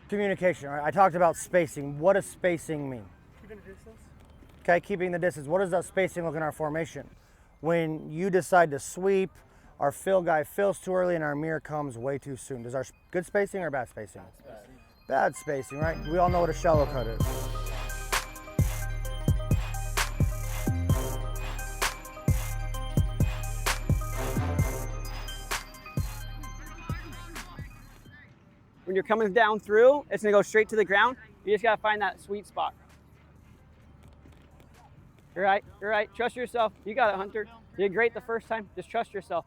Communication, right? I talked about spacing. What does spacing mean? Keeping the distance. Okay, keeping the distance. What does that spacing look in our formation? When you decide to sweep, our fill guy fills too early and our mirror comes way too soon. Does our good spacing or bad spacing? Bad spacing, right? We all know what a shallow cut is. When you're coming down through, it's gonna go straight to the ground. You just gotta find that sweet spot. You're right, you're right. Trust yourself. You got it, Hunter. You did great the first time. Just trust yourself.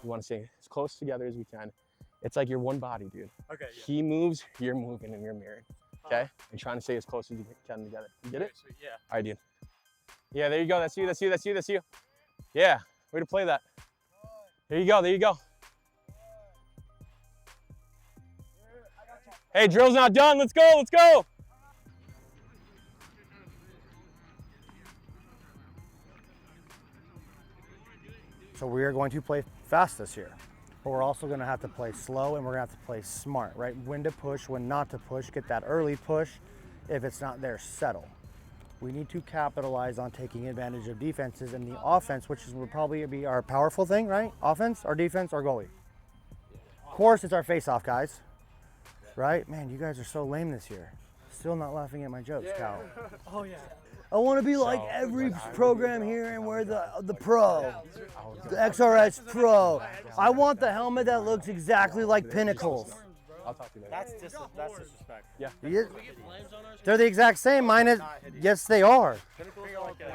We want to stay as close together as we can. It's like you're one body, dude. Okay. Yeah. He moves, you're moving, and you're mirroring. Okay? You're trying to stay as close as you can together. You get it? Sweet. Yeah. All right, dude. Yeah, there you go. That's you, that's you, that's you, that's you. Yeah, way to play that. There you go, there you go. Hey, drill's not done. Let's go, let's go. So we are going to play fast this year, but we're also going to have to play slow and we're going to have to play smart, right? When to push, when not to push, get that early push. If it's not there, settle. We need to capitalize on taking advantage of defenses and the offense, which will probably be our powerful thing, right? Offense, our defense, our goalie. Of course, it's our face-off, guys, right? Man, you guys are so lame this year. Still not laughing at my jokes, Cal. Oh yeah. I want to be like every program here and wear the Pro, the XRS Pro. I want the helmet that looks exactly like Pinnacle's. I'll talk to you later. That's disrespect. Yeah. They're the exact same. Mine is, yes, they are.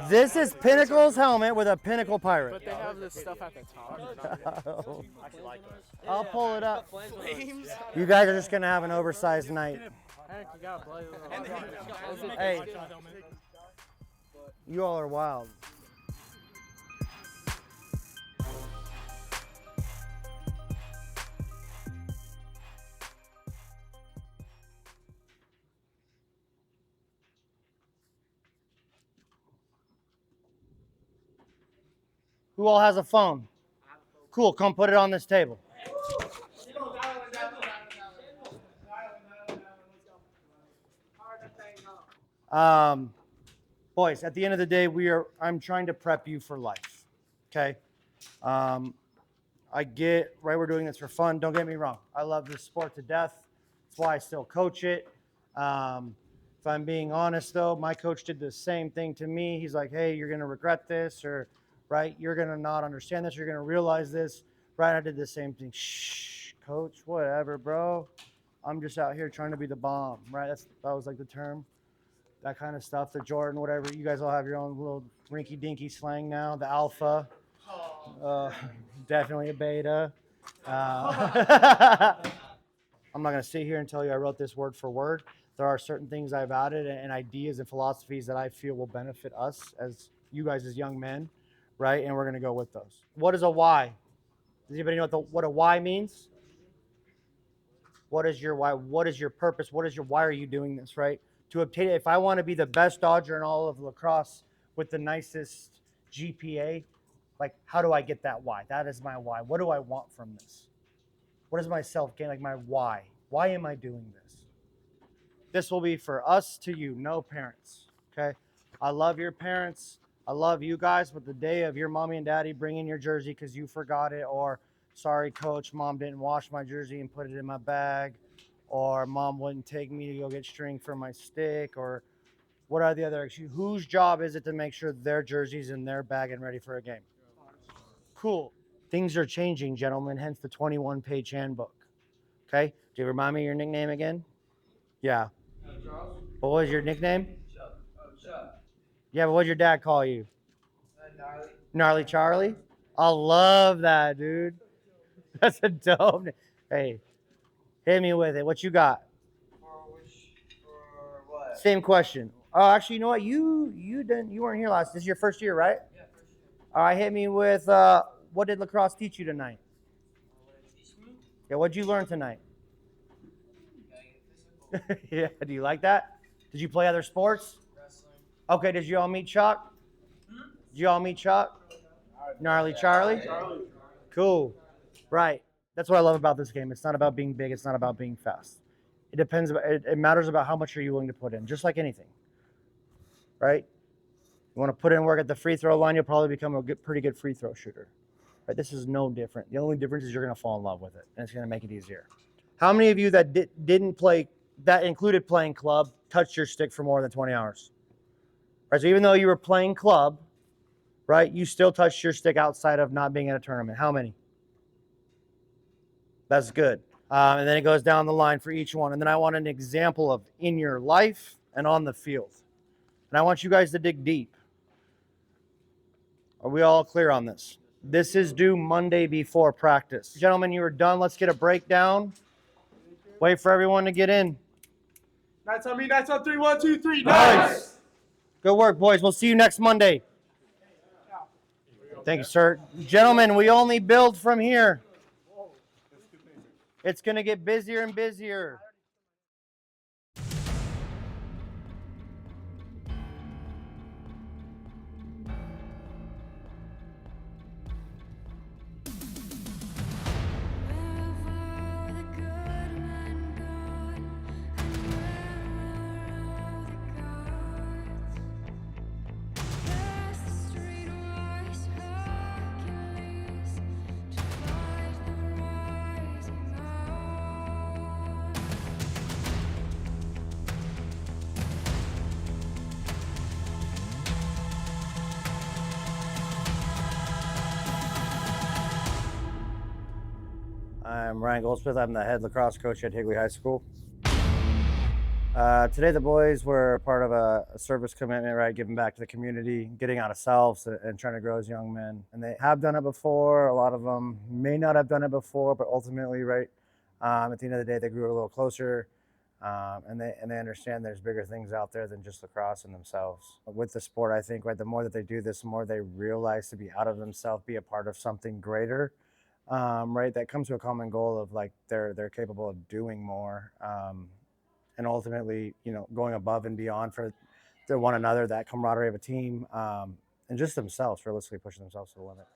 This is Pinnacle's helmet with a Pinnacle pirate. But they have this stuff at the top. I'll pull it up. You guys are just gonna have an oversized night. Hey, you all are wild. Who all has a phone? Cool, come put it on this table. Boys, at the end of the day, I'm trying to prep you for life, okay? I get, right, we're doing this for fun. Don't get me wrong. I love this sport to death. That's why I still coach it. If I'm being honest, though, my coach did the same thing to me. He's like, hey, you're going to regret this, or, right, you're going to not understand this. You're going to realize this. Right, I did the same thing. Shh, coach, whatever, bro. I'm just out here trying to be the bomb, right? That was like the term. That kind of stuff, the Jordan, whatever. You guys all have your own little rinky-dinky slang now. The alpha, definitely a beta. I'm not going to sit here and tell you I wrote this word for word. There are certain things I've added and ideas and philosophies that I feel will benefit us as you guys as young men, right? And we're going to go with those. What is a why? Does anybody know what a why means? What is your why? What is your purpose? Why are you doing this, right? To obtain it, if I want to be the best Dodger in all of lacrosse with the nicest GPA, like, how do I get that why? That is my why. What do I want from this? What is my self-gain? Like, my why? Why am I doing this? This will be for us to you, no parents, okay? I love your parents. I love you guys, but the day of your mommy and daddy bringing your jersey because you forgot it, or sorry, coach, mom didn't wash my jersey and put it in my bag, or mom wouldn't take me to go get string for my stick, or what are the other issues? Whose job is it to make sure their jersey's in their bag and ready for a game? Cool. Things are changing, gentlemen, hence the 21-page handbook. Okay? Do you remind me of your nickname again? Yeah. What was your nickname? Yeah, but what did your dad call you? Gnarly Charlie? I love that, dude. That's a dope name. Hey, hit me with it. What you got? For what? Same question. Oh, actually, you know what? You weren't here last. This is your first year, right? Yeah, for sure. All right, hit me with what did lacrosse teach you tonight? What did it teach me? Yeah, what'd you learn tonight? Gotta get physical. Yeah, do you like that? Did you play other sports? Wrestling. Okay, did you all meet Chuck? Did you all meet Chuck? Gnarly Charlie? Cool. Right. That's what I love about this game. It's not about being big. It's not about being fast. It depends. It matters about how much are you willing to put in, just like anything. Right? You want to put in work at the free throw line, you'll probably become a pretty good free throw shooter. Right? This is no different. The only difference is you're going to fall in love with it, and it's going to make it easier. How many of you that didn't play, that included playing club, touched your stick for more than 20 hours? Right? So even though you were playing club, right, you still touched your stick outside of not being in a tournament. How many? That's good. And then it goes down the line for each one. And then I want an example of in your life and on the field. And I want you guys to dig deep. Are we all clear on this? This is due Monday before practice. Gentlemen, you are done. Let's get a breakdown. Wait for everyone to get in. Nice on me, nice on 3, 1, 2, 3. Nice. Good work, boys. We'll see you next Monday. Thank you, sir. Gentlemen, we only build from here. It's going to get busier and busier. I'm Ryan Goldsmith. I'm the head lacrosse coach at Higley High School. Today the boys were part of a service commitment, right? Giving back to the community, getting out of selves and trying to grow as young men. And they have done it before. A lot of them may not have done it before, but ultimately, right, at the end of the day, they grew a little closer. And they understand there's bigger things out there than just lacrosse and themselves. With the sport, I think, right, the more that they do this, the more they realize to be out of themselves, be a part of something greater. Right, that comes to a common goal of like they're capable of doing more, and ultimately, you know, going above and beyond for one another, that camaraderie of a team, and just themselves, realistically pushing themselves to the limit.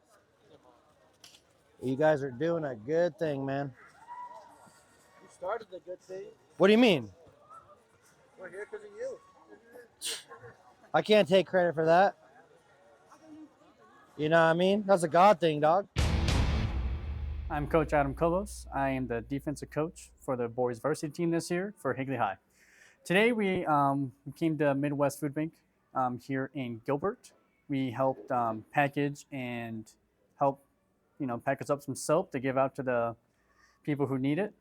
You guys are doing a good thing, man. You started the good thing. What do you mean? We're here because of you. I can't take credit for that. You know what I mean? That's a God thing, dog. I'm Coach Adam Kolos. I am the defensive coach for the boys varsity team this year for Higley High. Today we came to Midwest Food Bank here in Gilbert. We helped package and help, package up some soap to give out to the people who need it.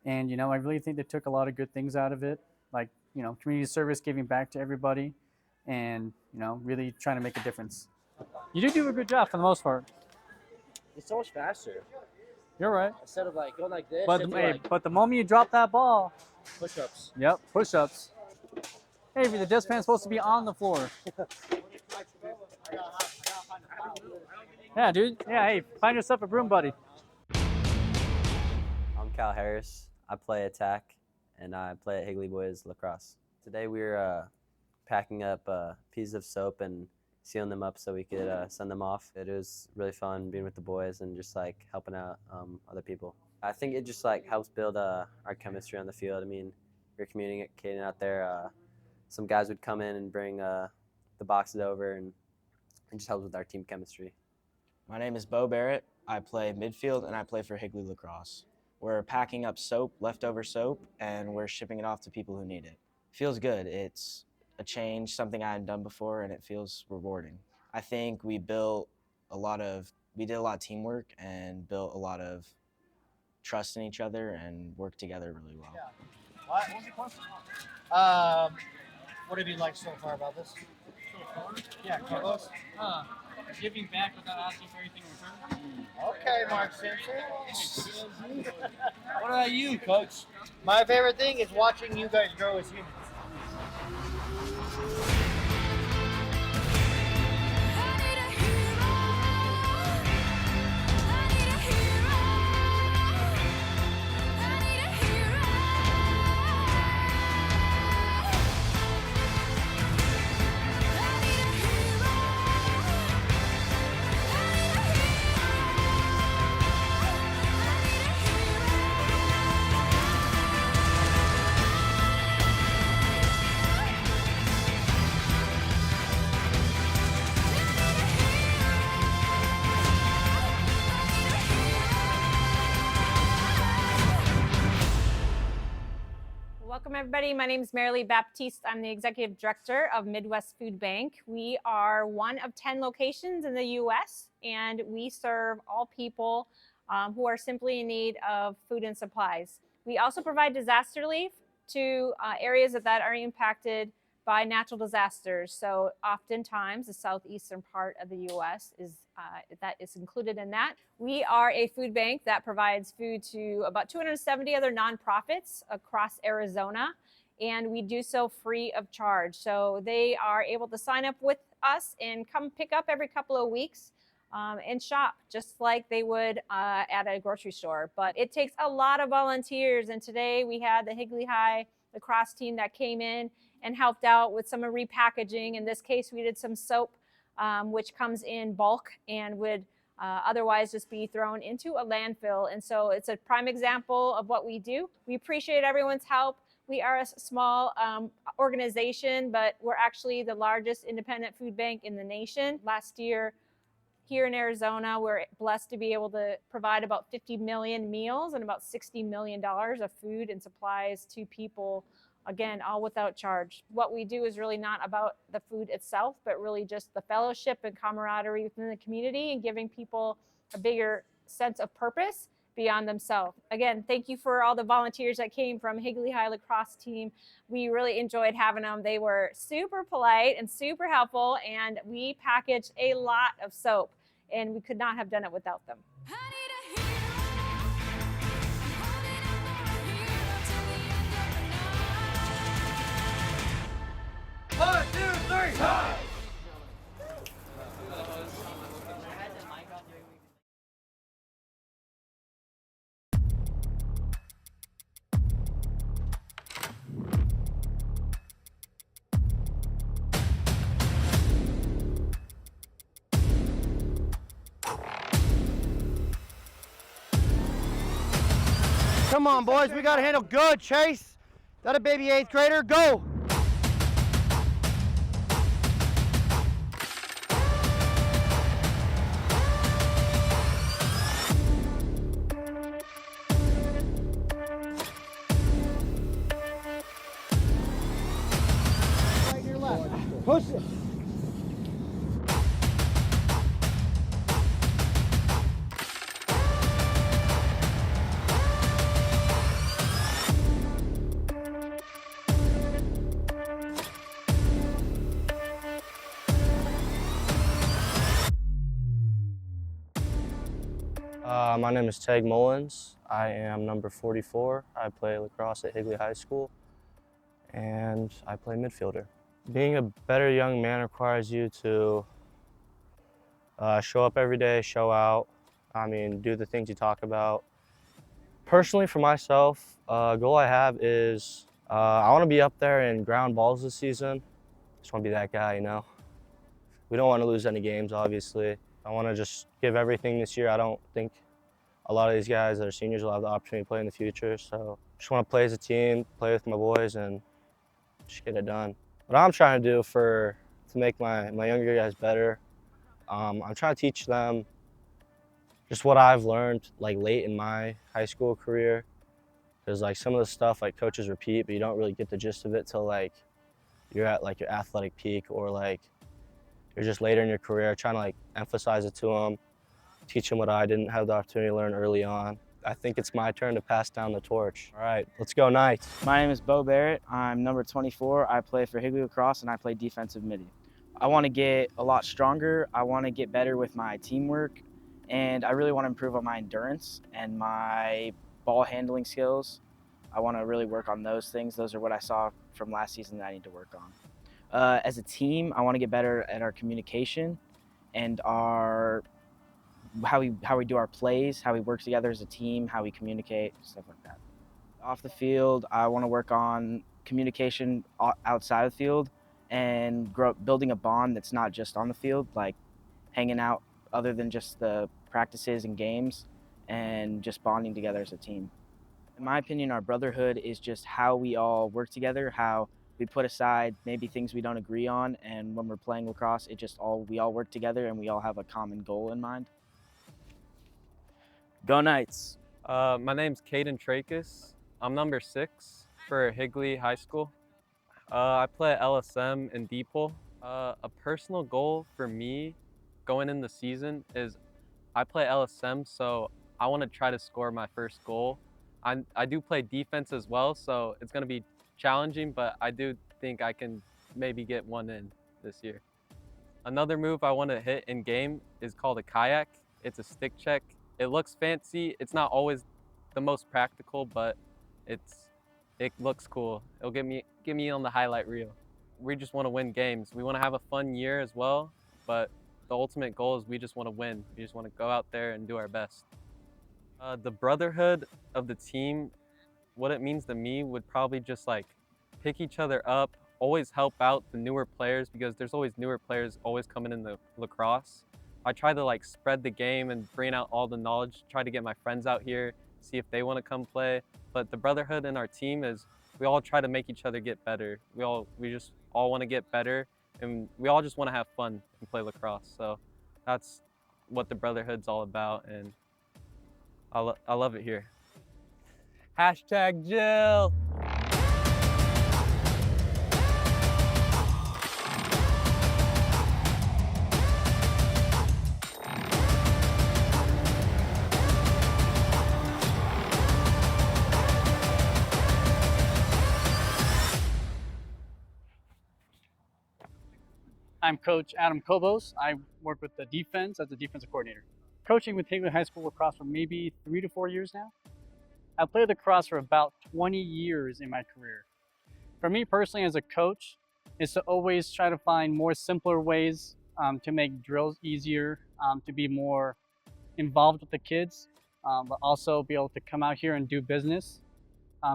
And, I really think they took a lot of good things out of it, like, community service, giving back to everybody, and, really trying to make a difference. You do a good job for the most part. It's so much faster. You're right. Instead of like going like this, But the moment you drop that ball, push-ups. Yep, push-ups. Hey, the dustpan's supposed to be on the floor. Yeah, dude. Yeah, hey, find yourself a broom, buddy. I'm Cal Harris. I play attack, and I play at Higley Boys Lacrosse. Today we're packing up pieces of soap and sealing them up so we could send them off. It was really fun being with the boys and just like helping out other people. I think it just like helps build our chemistry on the field. I mean, we're communicating out there. Some guys would come in and bring the boxes over, and it just helps with our team chemistry. My name is Bo Barrett. I play midfield and I play for Higley Lacrosse. We're packing up soap, leftover soap, and we're shipping it off to people who need it. Feels good. It's a change, something I hadn't done before, and it feels rewarding. I think we did a lot of teamwork and built a lot of trust in each other and worked together really well. Yeah. What was the question? What have you liked so far about this? So far? Yeah, Carlos. Giving back without asking for anything in return. Okay, Mark Simpson. What about you, Coach? My favorite thing is watching you guys grow as humans. Welcome, everybody. My name is Marilee Baptiste. I'm the Executive Director of Midwest Food Bank. We are one of 10 locations in the U.S., and we serve all people who are simply in need of food and supplies. We also provide disaster relief to areas that are impacted by natural disasters. So oftentimes the southeastern part of the U.S. is included in that. We are a food bank that provides food to about 270 other nonprofits across Arizona, and we do so free of charge. So they are able to sign up with us and come pick up every couple of weeks and shop just like they would at a grocery store. But it takes a lot of volunteers, and today we had the Higley High Lacrosse team that came in and helped out with some repackaging. In this case, we did some soap, which comes in bulk and would otherwise just be thrown into a landfill. And so it's a prime example of what we do. We appreciate everyone's help. We are a small organization, but we're actually the largest independent food bank in the nation. Last year, here in Arizona, we're blessed to be able to provide about 50 million meals and about $60 million of food and supplies to people, again, all without charge. What we do is really not about the food itself, but really just the fellowship and camaraderie within the community and giving people a bigger sense of purpose beyond themselves. Again, thank you for all the volunteers that came from Higley High Lacrosse team. We really enjoyed having them. They were super polite and super helpful, and we packaged a lot of soap, and we could not have done it without them. One, two, three, time! Come on, boys, we got to handle good, Chase. That a baby 8th grader? Go! Right to your left. Push it. My name is Tate Mullins. I am number 44. I play lacrosse at Higley High School, and I play midfielder. Being a better young man requires you to show up every day, show out, do the things you talk about. Personally, for myself, a goal I have is I want to be up there and ground balls this season. Just want to be that guy, you know. We don't want to lose any games, obviously. I want to just give everything this year. I don't think a lot of these guys that are seniors will have the opportunity to play in the future. So just want to play as a team, play with my boys, and just get it done. What I'm trying to do to make my younger guys better, I'm trying to teach them just what I've learned like late in my high school career. Because like some of the stuff like coaches repeat, but you don't really get the gist of it till like you're at like your athletic peak, or like you're just later in your career, trying to like emphasize it to them, teach them what I didn't have the opportunity to learn early on. I think it's my turn to pass down the torch. All right, let's go Knights. My name is Barrett. I'm number 24. I play for Higley Lacrosse, and I play defensive midi. I want to get a lot stronger. I want to get better with my teamwork, and I really want to improve on my endurance and my ball handling skills. I want to really work on those things. Those are what I saw from last season that I need to work on. As a team, I want to get better at our communication and how we do our plays, how we work together as a team, how we communicate, stuff like that. Off the field, I want to work on communication outside of the field and building a bond that's not just on the field, like hanging out other than just the practices and games, and just bonding together as a team. In my opinion, our brotherhood is just how we all work together, how we put aside maybe things we don't agree on, and when we're playing lacrosse, we all work together and we all have a common goal in mind. Go Knights! My name's Caden Trachis. I'm number 6. for Higley High School. I play at LSM in Deeple. A personal goal for me going in the season is I play LSM, so I want to try to score my first goal. I do play defense as well, so it's going to be challenging, but I do think I can maybe get one in this year. Another move I want to hit in game is called a kayak. It's a stick check. It looks fancy. It's not always the most practical, but it looks cool. It'll get me on the highlight reel. We just want to win games. We want to have a fun year as well, but the ultimate goal is we just want to win. We just want to go out there and do our best. The brotherhood of the team, what it means to me would probably just like pick each other up, always help out the newer players because there's always newer players always coming in the lacrosse. I try to like spread the game and bring out all the knowledge, try to get my friends out here, see if they want to come play. But the brotherhood in our team is we all try to make each other get better. We just all want to get better, and we all just want to have fun and play lacrosse. So that's what the brotherhood's all about, and I love it here. Hashtag Jill. I'm Coach Adam Kobos. I work with the defense as a defensive coordinator. Coaching with Higley High School lacrosse for maybe 3 to 4 years now. I played lacrosse for about 20 years in my career. For me personally as a coach, is to always try to find more simpler ways to make drills easier, to be more involved with the kids, but also be able to come out here and do business,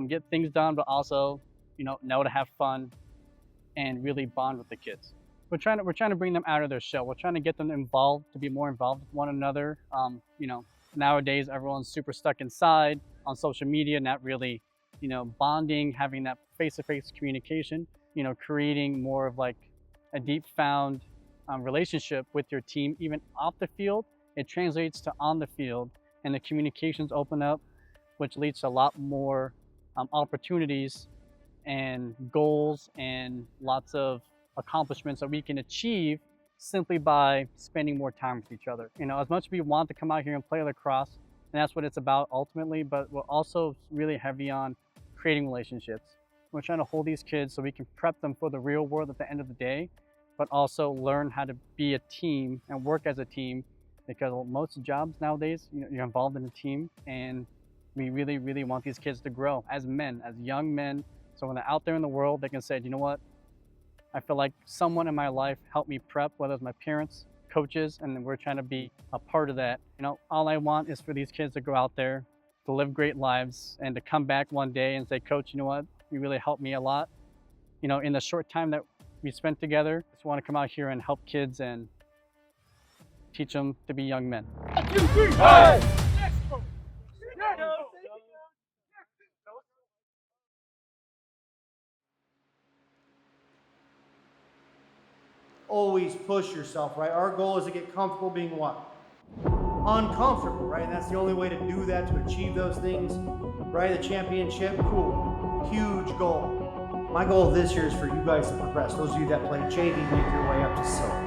get things done, but also, know to have fun and really bond with the kids. We're trying to bring them out of their shell. We're trying to get them involved, to be more involved with one another. Nowadays everyone's super stuck inside on social media, not really, bonding, having that face-to-face communication. Creating more of like a deep found relationship with your team, even off the field. It translates to on the field, and the communications open up, which leads to a lot more opportunities and goals and lots of accomplishments that we can achieve simply by spending more time with each other. As much as we want to come out here and play lacrosse, and that's what it's about ultimately, but we're also really heavy on creating relationships. We're trying to hold these kids so we can prep them for the real world at the end of the day, but also learn how to be a team and work as a team, because most jobs nowadays, you're involved in a team, and we really, really want these kids to grow as men, as young men. So when they're out there in the world, they can say, you know what? I feel like someone in my life helped me prep, whether it's my parents, coaches, and we're trying to be a part of that. All I want is for these kids to go out there, to live great lives, and to come back one day and say, Coach, you know what? You really helped me a lot. In the short time that we spent together, I just want to come out here and help kids and teach them to be young men. 1, 2, 3, hey! Always push yourself, right? Our goal is to get comfortable being what? Uncomfortable, right? And that's the only way to do that, to achieve those things, right? The championship, cool, huge goal. My goal this year is for you guys to progress. Those of you that played JV, make your way up to silver,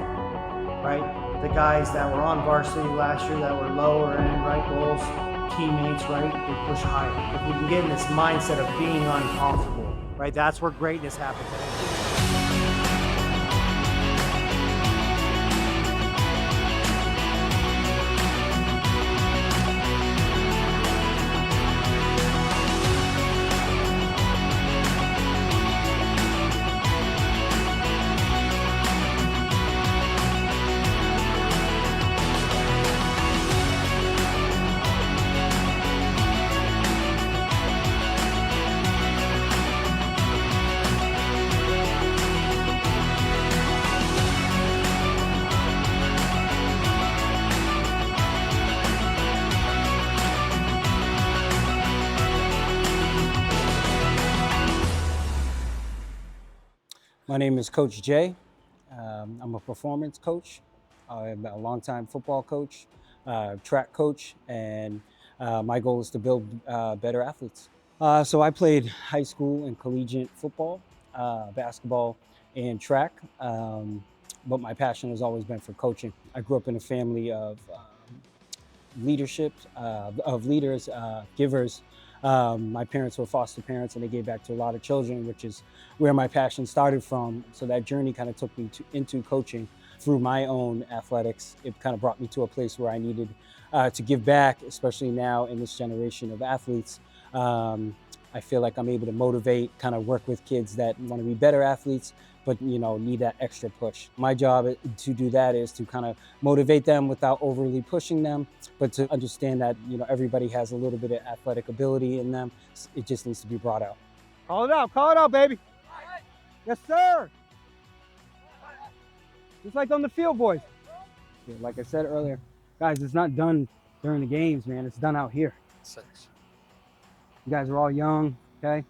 right? The guys that were on varsity last year that were lower end, right? Goals, teammates, right? They push higher. If we can get in this mindset of being uncomfortable, right? That's where greatness happens. My name is Coach Jay. I'm a performance coach. I'm a longtime football coach, track coach, and my goal is to build better athletes. So I played high school and collegiate football, basketball, and track. But my passion has always been for coaching. I grew up in a family of leadership, of leaders, givers. My parents were foster parents, and they gave back to a lot of children, which is where my passion started from. So that journey kind of took me into coaching through my own athletics. It kind of brought me to a place where I needed to give back, especially now in this generation of athletes. I feel like I'm able to motivate, kind of work with kids that want to be better athletes, but need that extra push. My job to do that is to kind of motivate them without overly pushing them, but to understand that everybody has a little bit of athletic ability in them. It just needs to be brought out. Call it out, baby. Yes, sir. Just like on the field, boys. Yeah, like I said earlier, guys, it's not done during the games, man. It's done out here. You guys are all young, okay?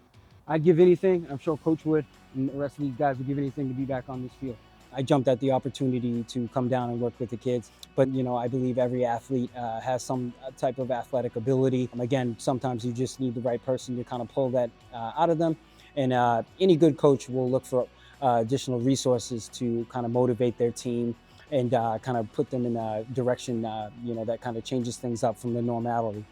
I'd give anything. I'm sure Coach would, and the rest of these guys would give anything to be back on this field. I jumped at the opportunity to come down and work with the kids. But, I believe every athlete has some type of athletic ability. Again, sometimes you just need the right person to kind of pull that out of them. And any good coach will look for additional resources to kind of motivate their team and kind of put them in a direction, that kind of changes things up from the normality.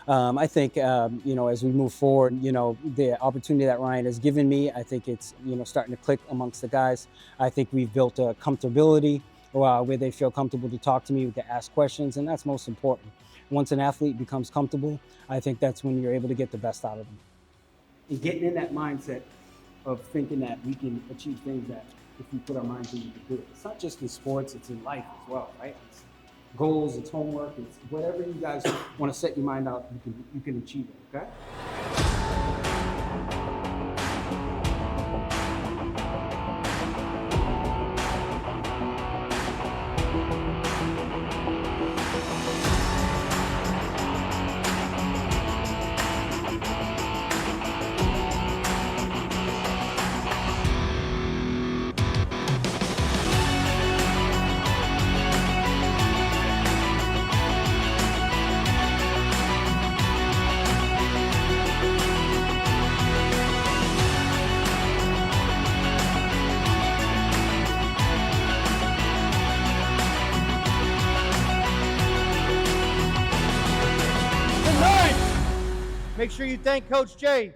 I think, as we move forward, the opportunity that Ryan has given me, I think it's, starting to click amongst the guys. I think we've built a comfortability where they feel comfortable to talk to me, to ask questions, and that's most important. Once an athlete becomes comfortable, I think that's when you're able to get the best out of them. And getting in that mindset of thinking that we can achieve things that if we put our mind to, we can do it. It's not just in sports, it's in life as well, right? It's goals, it's homework, it's whatever you guys want to set your mind out, you can achieve it, okay? Make sure you thank Coach Jay.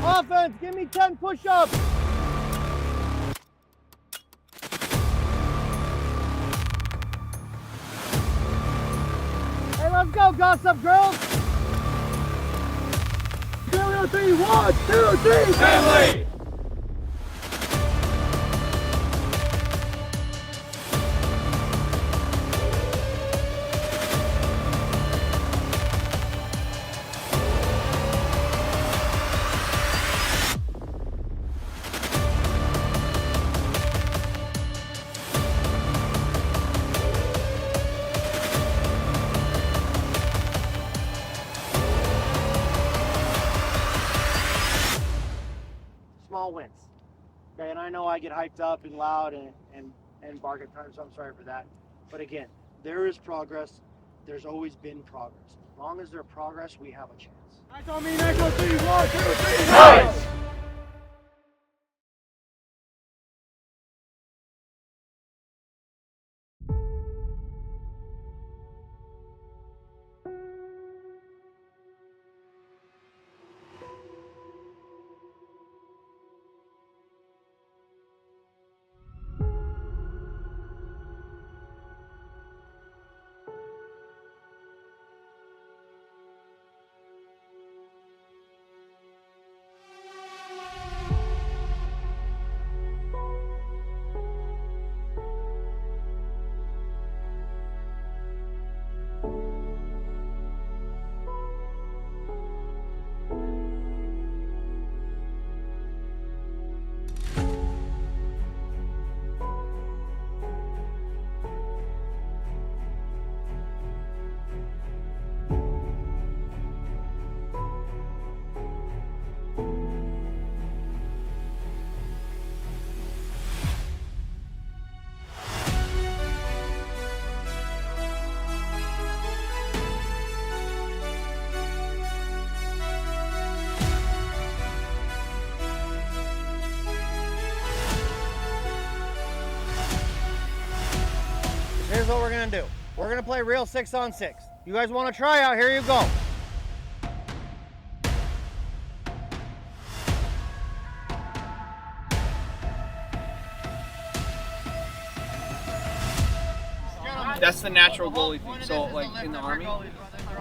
Offense, give me 10 push-ups. Let's go, Gossip Girls! 3, 1, 2, 3, family! Small wins. Okay, and I know I get hyped up and loud and bark at times, so I'm sorry for that. But again, there is progress. There's always been progress. As long as there's progress, we have a chance. Nice on me, nice on 3, 1, 2, 3, nice! here's what we're gonna do. We're gonna play real 6-on-6. You guys want to try out? Here you go. That's the natural goalie thing. So, like in the Army,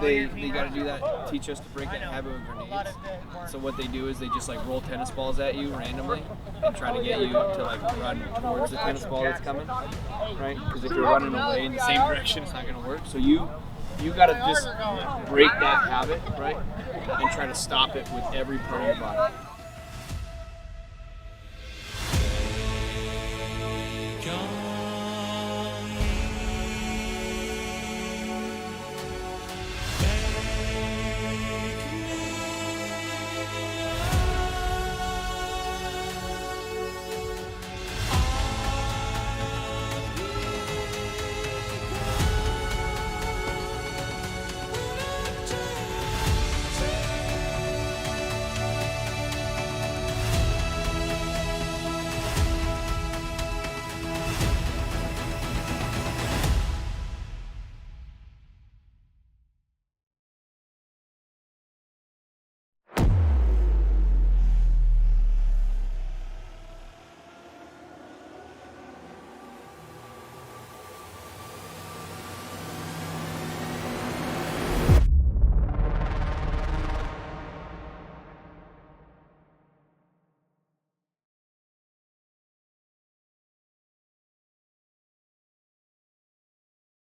they got to do that, teach us to break that habit with grenades. So what they do is they just like roll tennis balls at you randomly and try to get you to like run towards the tennis ball that's coming, right? Because if you're running away in the same direction, it's not going to work. So you got to just break that habit, right? And try to stop it with every part of your body.